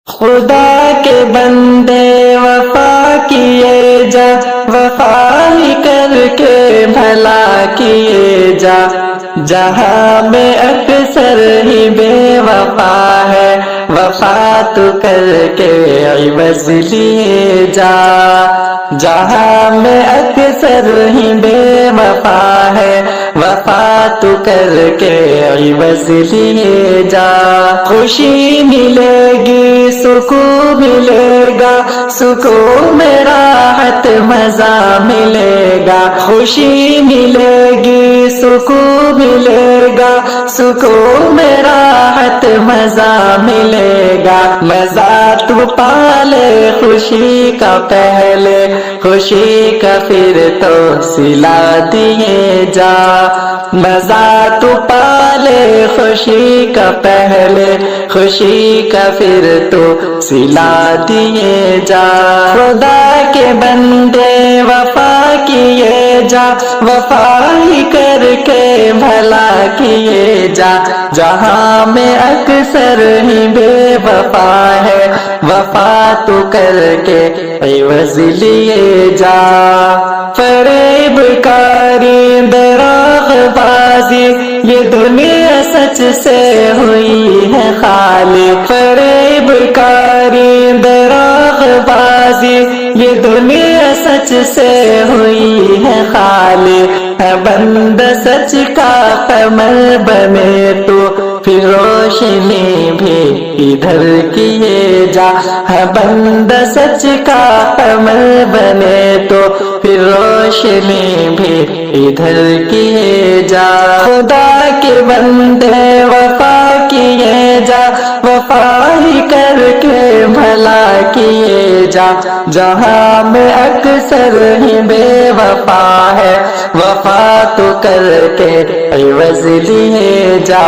خدا کے بندے وفا کیے جا، وفا ہی کر کے بھلا کیے جا، جہاں میں اکثر ہی بے وفا ہے، وفا تو کر کے عوض لیے جا، جہاں میں اکثر ہی بے وفا ہے، وفا تو کر کے عوض لیے جا، خوشی ملے گی سکون ملے گا، سکون میں راحت مزہ ملے گا، خوشی ملے گی سکون ملے گا، سکون میں راحت مزہ ملے گا، مزہ تو پالے خوشی کا پہلے، خوشی کا پھر تو سلا دیے جا، مزہ تو پالے خوشی کا پہلے، خوشی کا پھر تو سلا دیے جا، خدا کے بندے وفا کیے جا، وفا ہی کر کے بھلا کیے جا، جہاں میں اکثر ہی بے وفا ہے، وفا تو کر کے عوض لیے جا، فریب کاری دراغ بازی یہ دنیا سچ سے ہوئی ہے خالی، فریب کاری دراغ بازی یہ دنیا سچ سے ہوئی ہے خالی، ہے بند سچ کا قمر بنے تو پھر روشنی بھی ادھر کیے جا، ہے بند سچ کا قمر بنے تو پھر روشنی بھی ادھر کیے جا، خدا کے بندے وفا کیے جا، وفا ہی کر کے بھلا کیے جا، جہاں میں اکثر ہی بے وفا ہے، وفا تو کر کے عوض لیے جا،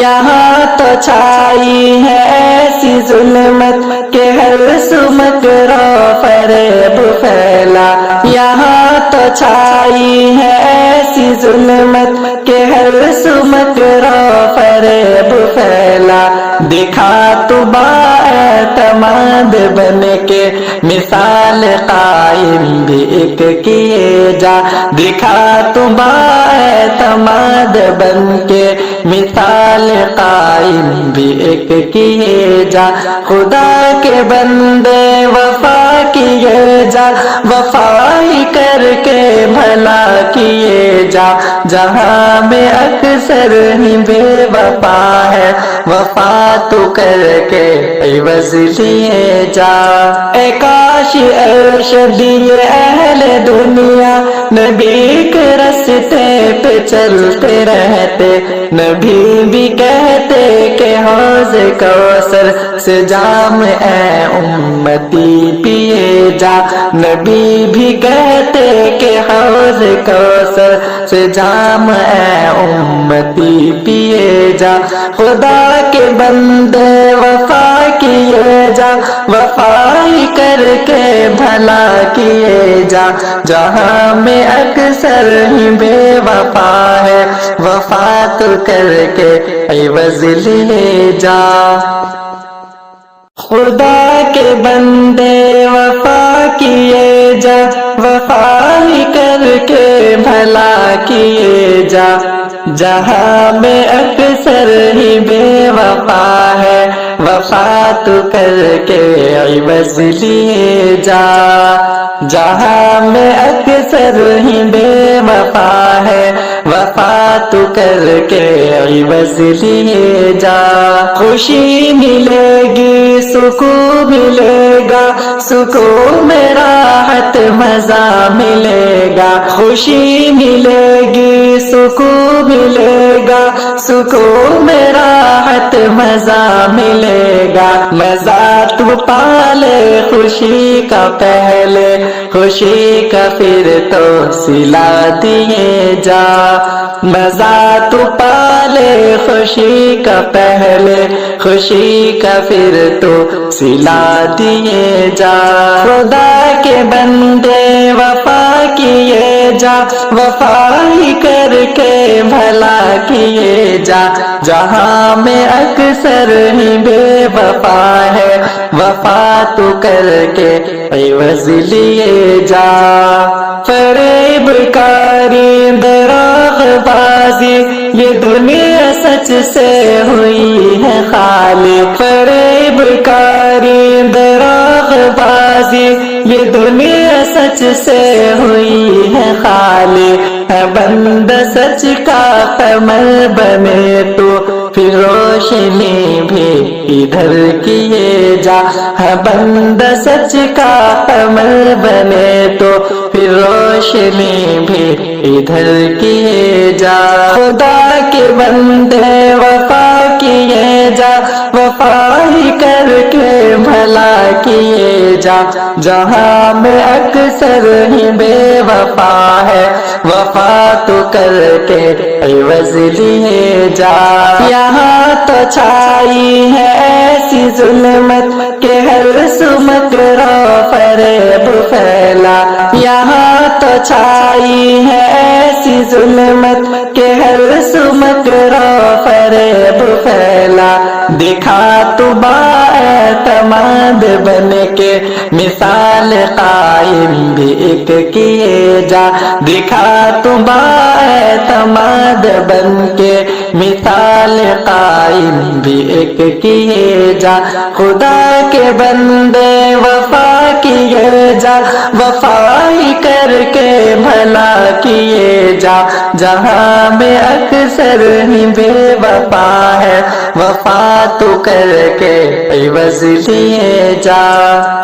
یہاں تو چھائی ہے ایسی ظلمت کہ ہر سمت رو فریب پھیلا، یہاں تو چھائی ہے ایسی ظلمت کہ ہر سمت رو فریب پھیلا، دکھا تو باعتماد بن کے مثال قائم بھی ایک کیے جا، دکھا تو باعتماد بن کے مثال قائم بھی ایک کیے جا، خدا کے بندے وفا کیے جا، وفا ہی کر کے بھلا کیے جا، جہاں میں اکثر ہی بے وفا ہے، وفا تو کر کے عوض لیے جا، اے کاش ارشد یہ اہل دنیا نبی کے راستے پہ چلتے رہتے، نبی بھی کہتے کہ حوض کوثر سے جام اے امتی پیے جا، نبی بھی کہتے کہ حوض کوثر سے جام اے امتی پیے جا، خدا کے بندے وفا کیے جا، وفا ہی کر کے بھلا کیے جا، جہاں میں اکثر ہی بے وفا ہے، وفا تو کر کے عوض لیے جا، خدا کے بندے وفا کیے جا، وفا ہی کر کے بھلا کیے جا، جہاں میں اکثر ہی بے وفا ہے، وفا تو کر کے عوض لیے جا، جہاں میں اکثر ہی بے وفا ہے، وفا تو کر کے عوض لیے جا، خوشی ملے گی سکون ملے گا، سکون میں راحت مزہ ملے گا، خوشی ملے گی سکون ملے گا، سکون میں راحت مزہ ملے گا، مزہ تو پالے خوشی کا پہلے، خوشی کا پھر تو سلا دیے جا، مزہ تو پالے خوشی کا پہلے، خوشی کا پھر تو سلا دیے جا، خدا کے بندے وفا کیے جا، وفا ہی کر کے بھلا کیے جا، جہاں میں اکثر ہی بے وفا ہے، وفا تو کر کے عوض لیے جا فریب کاری دراغ بازی یہ دنیا سچ سے ہوئی ہے خالی فریب کاری دراغ بازی یہ دنیا سچ سے ہوئی ہے خالی ہے بندہ سچ کا قمر بنے تو پھر روشنی بھی ادھر کیے جا ہے بندہ سچ کا قمر بنے تو پھر روشنی بھی ادھر کیے جا خدا کے بندے وفا کیے جا وفا ہی کر کے بھلا کیے جا جہاں میں اکثر ہی بے وفا ہے وفا تو کر کے عوض لیے جا یہاں تو چھائی ہے ایسی ظلمت کہ ہر سمت رو فریب پھیلا یہاں تو چھائی ہے ایسی ظلمت کہ ہر سمت رو فریب پھیلا دکھا تو باعتماد بن کے مثال قائم بھی ایک کیے جا دکھا تو باعتماد بن کے مثال قائم بھی ایک کیے جا خدا کے بندے وفا کیے جا وفا ہی کر کے بھلا کیے جا جہاں میں اکثر ہی بے وفا ہے وفا تو کر کے عوض لیے جا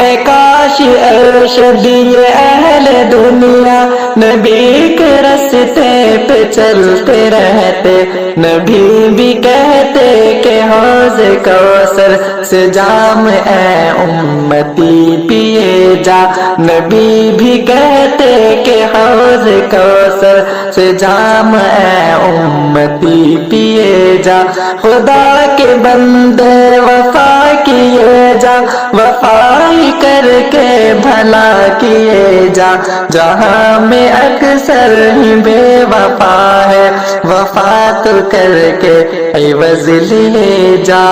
اے کاش ارشد یہ اہل دنیا نبی کے راستے پہ چلتے رہتے نبی بھی کہتے کہ حوض کوثر سے جام اے امتی پیے جا نبی بھی کہتے کہ حوض کوثر سے جام اے امتی پیے جا خدا کے بندے وفا کیے جا وفا ہی کر کے بھلا کیے جا جہاں میں اکثر ہی بے وفا ہے وفا تو کر کے عوض لیے جا